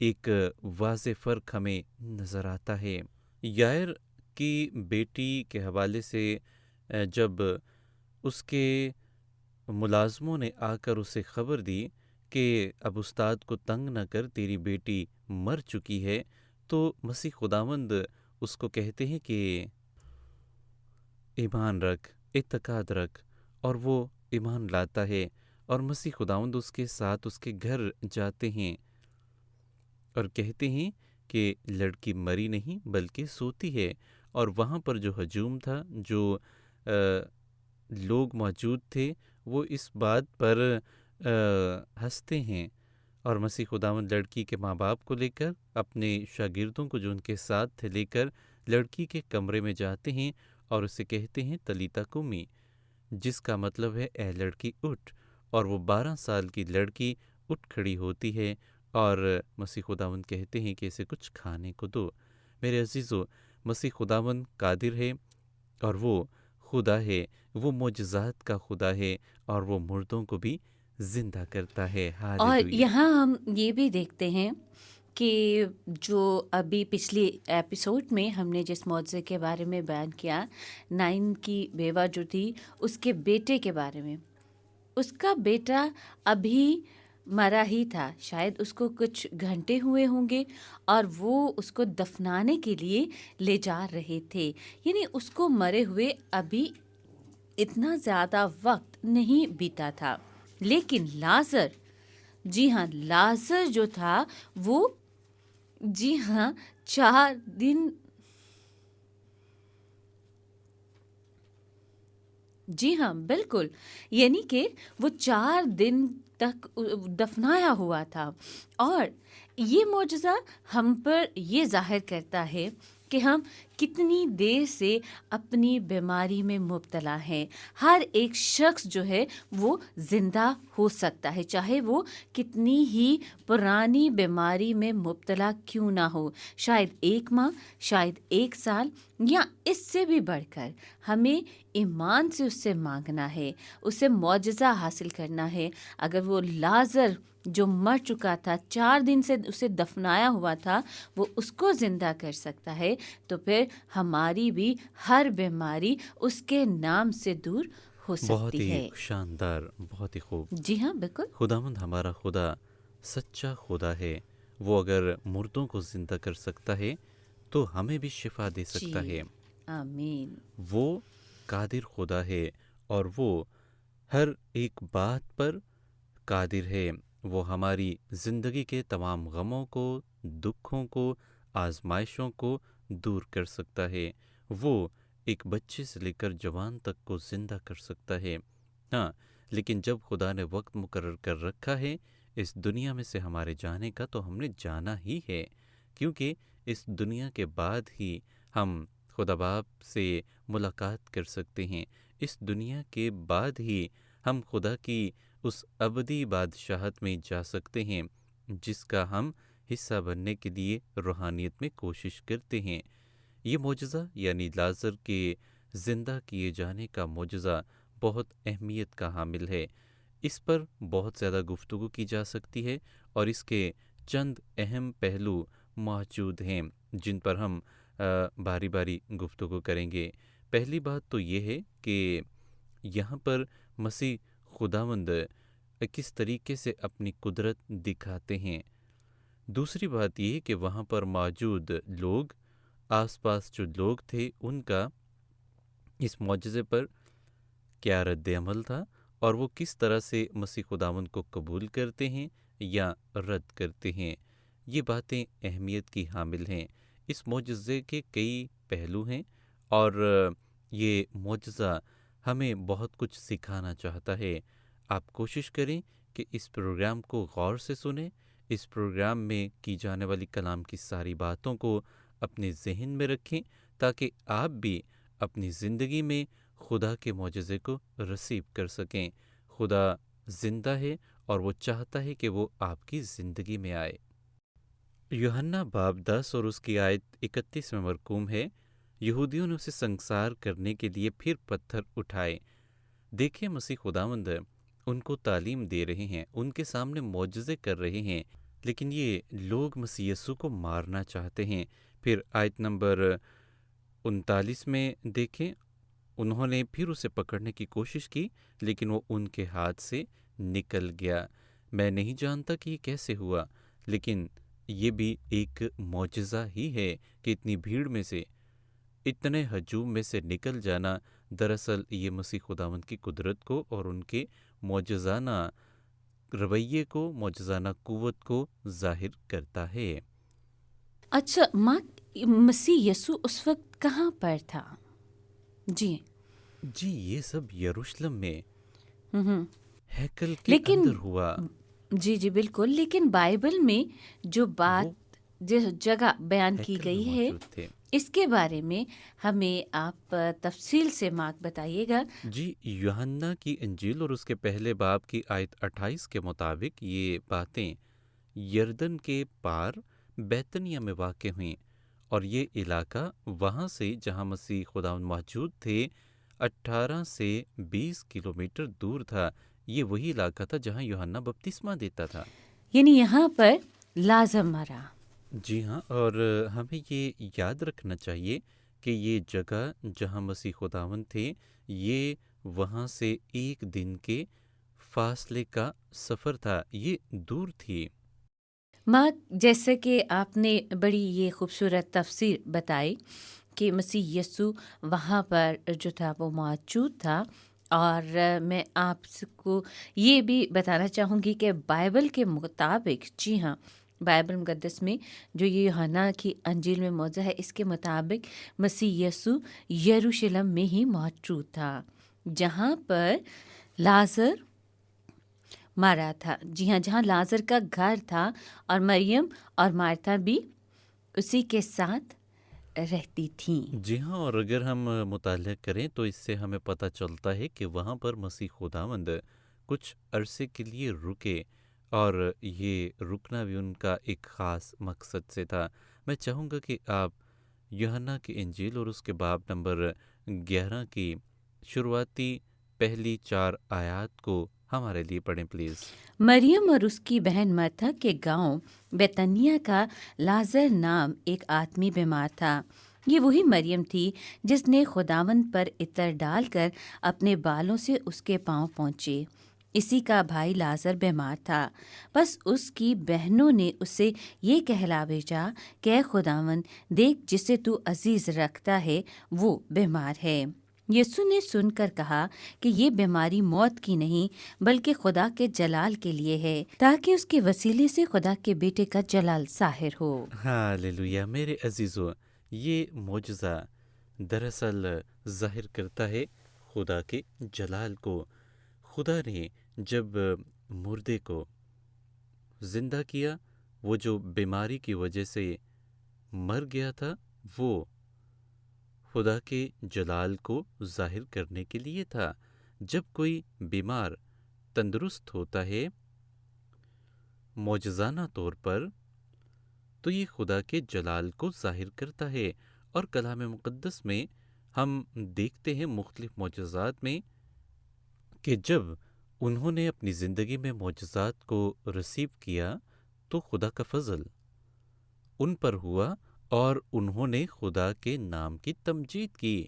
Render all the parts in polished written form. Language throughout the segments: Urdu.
ایک واضح فرق ہمیں نظر آتا ہے۔ یائر کی بیٹی کے حوالے سے جب اس کے ملازموں نے آ کر اسے خبر دی کہ اب استاد کو تنگ نہ کر، تیری بیٹی مر چکی ہے، تو مسیح خداوند اس کو کہتے ہیں کہ ایمان رکھ، اعتقاد رکھ، اور وہ ایمان لاتا ہے، اور مسیح خداوند اس کے ساتھ اس کے گھر جاتے ہیں اور کہتے ہیں کہ لڑکی مری نہیں بلکہ سوتی ہے۔ اور وہاں پر جو ہجوم تھا، جو لوگ موجود تھے، وہ اس بات پر ہنستے ہیں، اور مسیح خداوند لڑکی کے ماں باپ کو لے کر، اپنے شاگردوں کو جو ان کے ساتھ تھے لے کر لڑکی کے کمرے میں جاتے ہیں اور اسے کہتے ہیں تلیتا کمی، جس کا مطلب ہے اے لڑکی اٹھ، اور وہ 12 سال کی لڑکی اٹھ کھڑی ہوتی ہے، اور مسیح خداوند کہتے ہیں کہ اسے کچھ کھانے کو دو۔ میرے عزیزو، مسیح خداوند قادر ہے، اور وہ خدا ہے، وہ معجزات کا خدا ہے، اور وہ مردوں کو بھی زندہ کرتا ہے۔ اور ہاللویہ۔ یہاں ہم یہ بھی دیکھتے ہیں کہ جو ابھی پچھلی ایپیسوڈ میں ہم نے جس معجزے کے بارے میں بیان کیا، نائن کی بیوہ جو تھی، اس کے بیٹے کے بارے میں، اس کا بیٹا ابھی مرا ہی تھا، شاید اس کو کچھ گھنٹے ہوئے ہوں گے، اور وہ اس کو دفنانے کے لیے لے جا رہے تھے، یعنی اس کو مرے ہوئے ابھی اتنا زیادہ وقت نہیں بیتا تھا۔ لیکن لازر، جی ہاں، لازر جو تھا وہ، جی ہاں، 4 دن، جی ہاں بالکل، یعنی کہ وہ 4 دن تک دفنایا ہوا تھا۔ اور یہ معجزہ ہم پر یہ ظاہر کرتا ہے کہ ہم کتنی دیر سے اپنی بیماری میں مبتلا ہیں۔ ہر ایک شخص جو ہے وہ زندہ ہو سکتا ہے، چاہے وہ کتنی ہی پرانی بیماری میں مبتلا کیوں نہ ہو، شاید 1 ماہ، شاید 1 سال، یا اس سے بھی بڑھ کر ہمیں ایمان سے اس سے مانگنا ہے، اسے معجزہ حاصل کرنا ہے۔ اگر وہ لازر جو مر چکا تھا، 4 دن سے اسے دفنایا ہوا تھا، وہ اس کو زندہ کر سکتا ہے، تو پھر ہماری بھی ہر بیماری اس کے نام سے دور ہو بہت سکتی ہی ہے۔ شاندار، بہت ہی خوب۔ جی ہاں بالکل۔ خداوند ہمارا خدا سچا خدا ہے، وہ اگر مردوں کو زندہ کر سکتا ہے تو ہمیں بھی شفا دے سکتا جی ہے۔ آمین۔ وہ قادر خدا ہے، اور وہ ہر ایک بات پر قادر ہے۔ وہ ہماری زندگی کے تمام غموں کو، دکھوں کو، آزمائشوں کو دور کر سکتا ہے۔ وہ ایک بچے سے لے کر جوان تک کو زندہ کر سکتا ہے۔ ہاں، لیکن جب خدا نے وقت مقرر کر رکھا ہے اس دنیا میں سے ہمارے جانے کا، تو ہم نے جانا ہی ہے، کیونکہ اس دنیا کے بعد ہی ہم خدا باپ سے ملاقات کر سکتے ہیں۔ اس دنیا کے بعد ہی ہم خدا کی اس ابدی بادشاہت میں جا سکتے ہیں، جس کا ہم حصہ بننے کے لیے روحانیت میں کوشش کرتے ہیں۔ یہ معجزہ یعنی لازر کے زندہ کیے جانے کا معجزہ بہت اہمیت کا حامل ہے۔ اس پر بہت زیادہ گفتگو کی جا سکتی ہے، اور اس کے چند اہم پہلو موجود ہیں جن پر ہم باری باری گفتگو کریں گے۔ پہلی بات تو یہ ہے کہ یہاں پر مسیح خداوند کس طریقے سے اپنی قدرت دکھاتے ہیں۔ دوسری بات یہ کہ وہاں پر موجود لوگ، آس پاس جو لوگ تھے، ان کا اس معجزے پر کیا رد عمل تھا، اور وہ کس طرح سے مسیح خداوند کو قبول کرتے ہیں یا رد کرتے ہیں۔ یہ باتیں اہمیت کی حامل ہیں۔ اس معجزے کے کئی پہلو ہیں، اور یہ معجزہ ہمیں بہت کچھ سکھانا چاہتا ہے۔ آپ کوشش کریں کہ اس پروگرام کو غور سے سنیں، اس پروگرام میں کی جانے والی کلام کی ساری باتوں کو اپنے ذہن میں رکھیں، تاکہ آپ بھی اپنی زندگی میں خدا کے معجزے کو رسیو کر سکیں۔ خدا زندہ ہے، اور وہ چاہتا ہے کہ وہ آپ کی زندگی میں آئے۔ یوحنا باب 10 اور اس کی آیت 31 میں مرقوم ہے، یہودیوں نے اسے سنگسار کرنے کے لیے پھر پتھر اٹھائے۔ دیکھیں، مسیح خداوند ان کو تعلیم دے رہے ہیں، ان کے سامنے معجزے کر رہے ہیں، لیکن یہ لوگ مسیح یسوع کو مارنا چاہتے ہیں۔ پھر آیت نمبر 39 میں دیکھیں، انہوں نے پھر اسے پکڑنے کی کوشش کی لیکن وہ ان کے ہاتھ سے نکل گیا۔ میں نہیں جانتا کہ یہ کیسے ہوا، لیکن یہ بھی ایک معجزہ ہی ہے کہ اتنی بھیڑ میں سے، اتنے ہجوم میں سے نکل جانا۔ دراصل یہ مسیح خداوند کی قدرت کو اور ان کے معجزانہ رویے کو، معجزانہ قوت کو ظاہر کرتا ہے۔ اچھا ماں، مسیح یسوع اس وقت کہاں پر تھا؟ جی جی، یہ سب یروشلم میں ہوں ہیکل کے لیکن اندر ہوا۔ جی بالکل، لیکن بائبل میں جو وہ بات جس جگہ بیان کی ہیکل میں گئی ہے موجود تھے۔ اس کے بارے میں ہمیں آپ تفصیل سے مارک بتائیے گا۔ جی، یوحنا کی انجیل اور اس کے پہلے باب کی آیت 28 کے مطابق یہ باتیں یردن کے پار بیتنیہ میں واقع ہوئیں، اور یہ علاقہ وہاں سے جہاں مسیح خداوند موجود تھے 18 سے 20 کلومیٹر دور تھا۔ یہ وہی علاقہ تھا جہاں یوحنا بپتسمہ دیتا تھا۔ یعنی یہاں پر لازر مرا۔ جی ہاں، اور ہمیں یہ یاد رکھنا چاہیے کہ یہ جگہ جہاں مسیح خداوند تھے، یہ وہاں سے ایک دن کے فاصلے کا سفر تھا، یہ دور تھی۔ ماں، جیسا کہ آپ نے بڑی یہ خوبصورت تفسیر بتائی کہ مسیح یسوع وہاں پر جو تھا وہ موجود تھا، اور میں آپ کو یہ بھی بتانا چاہوں گی کہ بائبل کے مطابق، جی ہاں، بائبل مقدس میں جو یہ یوحنا کی انجیل میں موضوع ہے، اس کے مطابق مسیح یسوع یروشلم میں ہی موجود تھا جہاں پر لازر مارا تھا۔ جی ہاں، جہاں لازر کا گھر تھا، اور مریم اور مارتھا بھی اسی کے ساتھ رہتی تھیں۔ جی ہاں، اور اگر ہم مطالعہ کریں تو اس سے ہمیں پتہ چلتا ہے کہ وہاں پر مسیح خداوند کچھ عرصے کے لیے رکے، اور یہ رکنا بھی ان کا ایک خاص مقصد سے تھا۔ میں چاہوں گا کہ آپ یوحنا کی انجیل اور اس کے باب نمبر 11 کی شروعاتی پہلی 4 آیات کو ہمارے لیے پڑھیں پلیز۔ مریم اور اس کی بہن مرتھا کے گاؤں بیتنیہ کا لازر نام ایک آدمی بیمار تھا۔ یہ وہی مریم تھی جس نے خداوند پر عطر ڈال کر اپنے بالوں سے اس کے پاؤں پہنچے۔ اسی کا بھائی لازر بیمار تھا، بس اس کی بہنوں نے اسے یہ کہلا بھیجا کہ اے خداوند، دیکھ جسے تو عزیز رکھتا ہے وہ بیمار ہے۔ یسوع نے سن کر کہا کہ یہ بیماری موت کی نہیں بلکہ خدا کے جلال کے لیے ہے، تاکہ اس کے وسیلے سے خدا کے بیٹے کا جلال ظاہر ہو۔ ہاللیلویہ میرے عزیزو، یہ معجزہ دراصل ظاہر کرتا ہے خدا کے جلال کو۔ خدا نے جب مردے کو زندہ کیا، وہ جو بیماری کی وجہ سے مر گیا تھا، وہ خدا کے جلال کو ظاہر کرنے کے لیے تھا۔ جب کوئی بیمار تندرست ہوتا ہے معجزانہ طور پر، تو یہ خدا کے جلال کو ظاہر کرتا ہے۔ اور کلام مقدس میں ہم دیکھتے ہیں مختلف معجزات میں کہ جب انہوں نے اپنی زندگی میں معجزات کو رسیو کیا تو خدا کا فضل ان پر ہوا اور انہوں نے خدا کے نام کی تمجید کی۔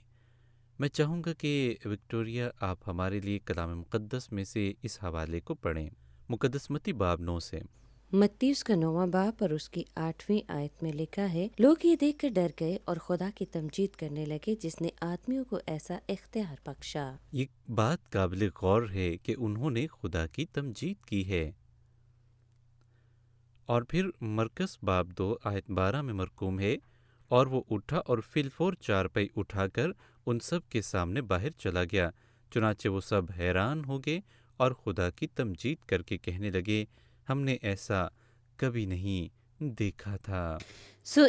میں چاہوں گا کہ وکٹوریا آپ ہمارے لیے کلام مقدس میں سے اس حوالے کو پڑھیں، مقدس متی باب 9 سے۔ متی اس کا 9واں باب اور اس کی 8ویں آیت میں لکھا ہے، لوگ یہ دیکھ کر ڈر گئے اور خدا کی تمجید کرنے لگے جس نے آدمیوں کو ایسا اختیار بخشا۔ یہ بات قابل غور ہے کہ انہوں نے خدا کی تمجید کی ہے۔ اور پھر مرکز باب 2 آیت 12 میں مرقوم ہے، اور وہ اٹھا اور فی الفور چارپائی اٹھا کر ان سب کے سامنے باہر چلا گیا، چنانچہ وہ سب حیران ہو گئے اور خدا کی تمجید کر کے کہنے لگے، ہم نے ایسا کبھی نہیں دیکھا تھا۔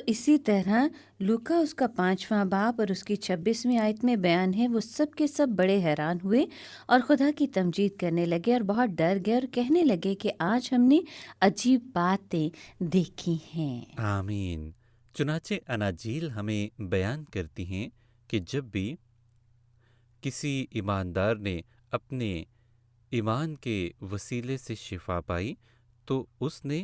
اسی طرح لوکا اس کا 5واں باب اور اس کی 26ویں آیت میں بیان ہے، وہ سب کے سب بڑے حیران ہوئے اور خدا کی تمجید کرنے لگے اور بہت ڈر گئے اور کہنے لگے کہ آج ہم نے عجیب باتیں دیکھی ہیں۔ آمین۔ چنانچہ اناجیل ہمیں بیان کرتی ہیں کہ جب بھی کسی ایماندار نے اپنے ایمان کے وسیلے سے شفا پائی تو اس نے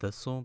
10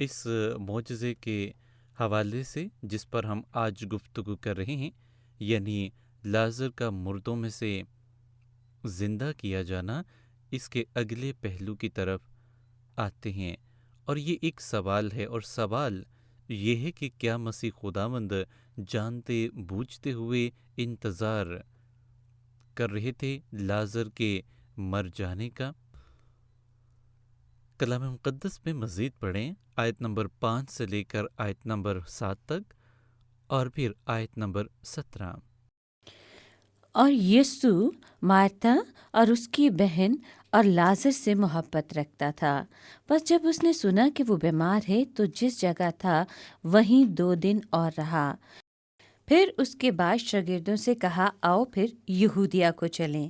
اس معجزے کے حوالے سے جس پر ہم آج گفتگو کر رہے ہیں، یعنی لازر کا مردوں میں سے زندہ کیا جانا، اس کے اگلے پہلو کی طرف آتے ہیں۔ اور یہ ایک سوال ہے، اور سوال یہ ہے کہ کیا مسیح خداوند جانتے بوجھتے ہوئے انتظار کر رہے تھے لازر کے مر جانے کا؟ کلام مقدس میں مزید پڑھیں، آیت نمبر 5 سے لے کر آیت نمبر 7 تک، اور پھر آیت نمبر 17۔ اور یسوع مارتا اور اس کی بہن اور لازر سے محبت رکھتا تھا، بس جب اس نے سنا کہ وہ بیمار ہے تو جس جگہ تھا وہیں 2 دن اور رہا۔ پھر اس کے بعد شاگردوں سے کہا، آؤ پھر یہودیہ کو چلیں۔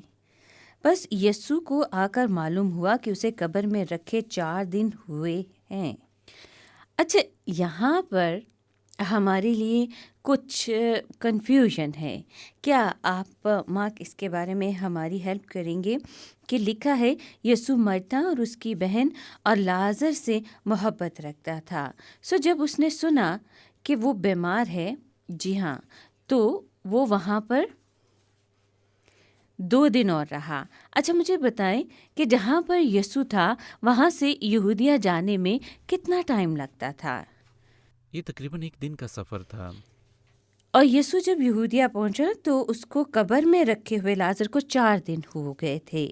بس یسوع کو آ کر معلوم ہوا کہ اسے قبر میں رکھے 4 دن ہوئے ہیں۔ اچھا، یہاں پر ہمارے لیے کچھ کنفیوژن ہے۔ کیا آپ مارک اس کے بارے میں ہماری ہیلپ کریں گے کہ لکھا ہے یسوع مرتا اور اس کی بہن اور لازر سے محبت رکھتا تھا۔ جب اس نے سنا کہ وہ بیمار ہے، جی ہاں، تو وہ وہاں پر 2 دن اور رہا۔ اچھا، مجھے بتائیں کہ جہاں پر یسوع تھا وہاں سے یہودیہ جانے میں کتنا ٹائم لگتا تھا؟ یہ تقریباً 1 دن کا سفر تھا۔ اور یسوع جب یہودیہ پہنچا تو اس کو قبر میں رکھے ہوئے لازر کو 4 دن ہو گئے تھے۔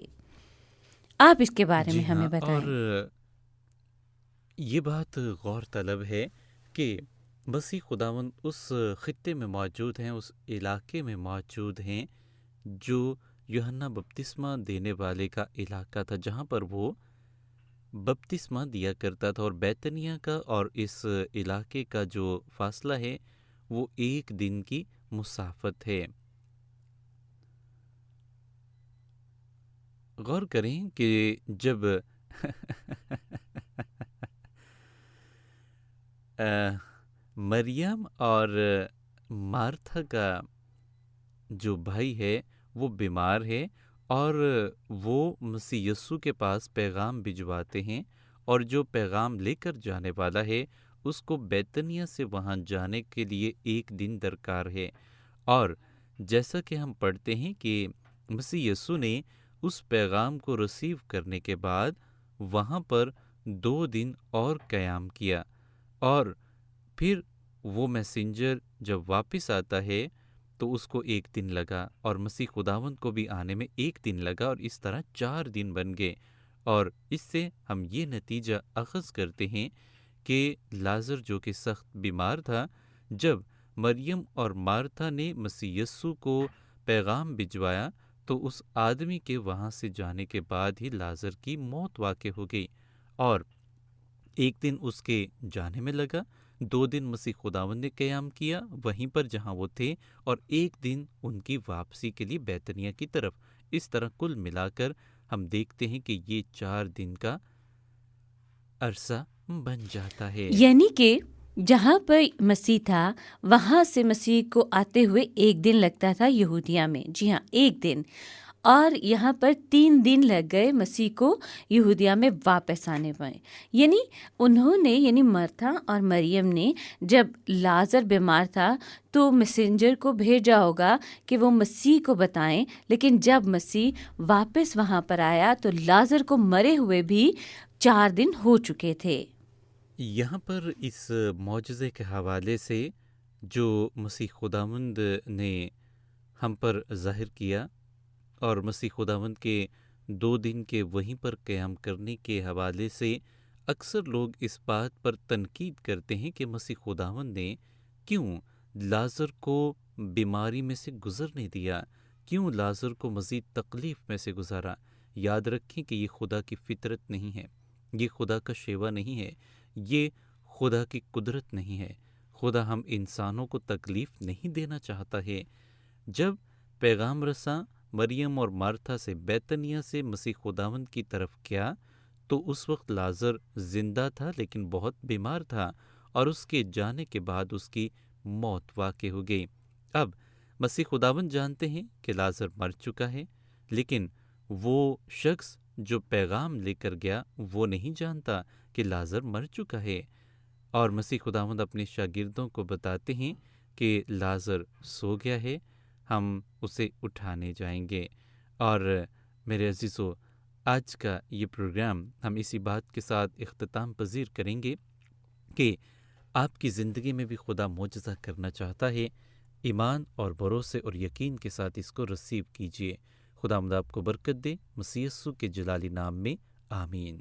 آپ اس کے بارے میں جی ہمیں ہاں، اور بتائیں۔ یہ بات غور طلب ہے کہ مسیح خداوند اس خطے میں موجود ہیں، اس علاقے میں موجود ہیں جو یوحنا بپتسمہ دینے والے کا علاقہ تھا، جہاں پر وہ بپتسمہ دیا کرتا تھا، اور بیتنیہ کا اور اس علاقے کا جو فاصلہ ہے وہ 1 دن کی مسافت ہے۔ غور کریں کہ جب مریم اور مارتھا کا جو بھائی ہے وہ بیمار ہے، اور وہ مسیح یسوع کے پاس پیغام بھجواتے ہیں، اور جو پیغام لے کر جانے والا ہے اس کو بیتنیہ سے وہاں جانے کے لیے 1 دن درکار ہے۔ اور جیسا کہ ہم پڑھتے ہیں کہ مسیح یسوع نے اس پیغام کو رسیو کرنے کے بعد وہاں پر 2 دن اور قیام کیا، اور پھر وہ میسنجر جب واپس آتا ہے تو اس کو 1 دن لگا، اور مسیح خداوند کو بھی آنے میں 1 دن لگا، اور اس طرح 4 دن بن گئے۔ اور اس سے ہم یہ نتیجہ اخذ کرتے ہیں کہ لازر جو کہ سخت بیمار تھا، جب مریم اور مارتھا نے مسیح یسوع کو پیغام بھجوایا تو اس آدمی کے وہاں سے جانے کے بعد ہی لازر کی موت واقع ہو گئی، اور 1 دن اس کے جانے میں لگا، 2 دن مسیح خداوند نے قیام کیا وہیں پر جہاں وہ تھے، اور 1 دن ان کی واپسی کے لیے بیتنیہ کی طرف۔ اس طرح کل ملا کر ہم دیکھتے ہیں کہ یہ 4 دن کا عرصہ بن جاتا ہے۔ یعنی کہ جہاں پر مسیح تھا وہاں سے مسیح کو آتے ہوئے 1 دن لگتا تھا یہودیہ میں، جی ہاں 1 دن، اور یہاں پر 3 دن لگ گئے مسیح کو یہودیہ میں واپس آنے میں۔ یعنی انہوں نے، یعنی مرتھا اور مریم نے جب لازر بیمار تھا تو میسنجر کو بھیجا ہوگا کہ وہ مسیح کو بتائیں، لیکن جب مسیح واپس وہاں پر آیا تو لازر کو مرے ہوئے بھی 4 دن ہو چکے تھے۔ یہاں پر اس معجزے کے حوالے سے جو مسیح خداوند نے ہم پر ظاہر کیا، اور مسیح خداوند کے 2 دن کے وہیں پر قیام کرنے کے حوالے سے اکثر لوگ اس بات پر تنقید کرتے ہیں کہ مسیح خداوند نے کیوں لازر کو بیماری میں سے گزرنے دیا، کیوں لازر کو مزید تکلیف میں سے گزارا۔ یاد رکھیں کہ یہ خدا کی فطرت نہیں ہے، یہ خدا کا شیوا نہیں ہے، یہ خدا کی قدرت نہیں ہے۔ خدا ہم انسانوں کو تکلیف نہیں دینا چاہتا ہے۔ جب پیغام رساں مریم اور مارتھا سے بیتنیہ سے مسیح خداوند کی طرف کیا تو اس وقت لازر زندہ تھا لیکن بہت بیمار تھا، اور اس کے جانے کے بعد اس کی موت واقع ہو گئی۔ اب مسیح خداوند جانتے ہیں کہ لازر مر چکا ہے، لیکن وہ شخص جو پیغام لے کر گیا وہ نہیں جانتا کہ لازر مر چکا ہے۔ اور مسیح خداوند اپنے شاگردوں کو بتاتے ہیں کہ لازر سو گیا ہے، ہم اسے اٹھانے جائیں گے۔ اور میرے عزیزو، آج کا یہ پروگرام ہم اسی بات کے ساتھ اختتام پذیر کریں گے کہ آپ کی زندگی میں بھی خدا معجزہ کرنا چاہتا ہے۔ ایمان اور بھروسے اور یقین کے ساتھ اس کو رسیو کیجیے۔ خدا آپ کو برکت دے، مسیح یسوع کے جلالی نام میں آمین۔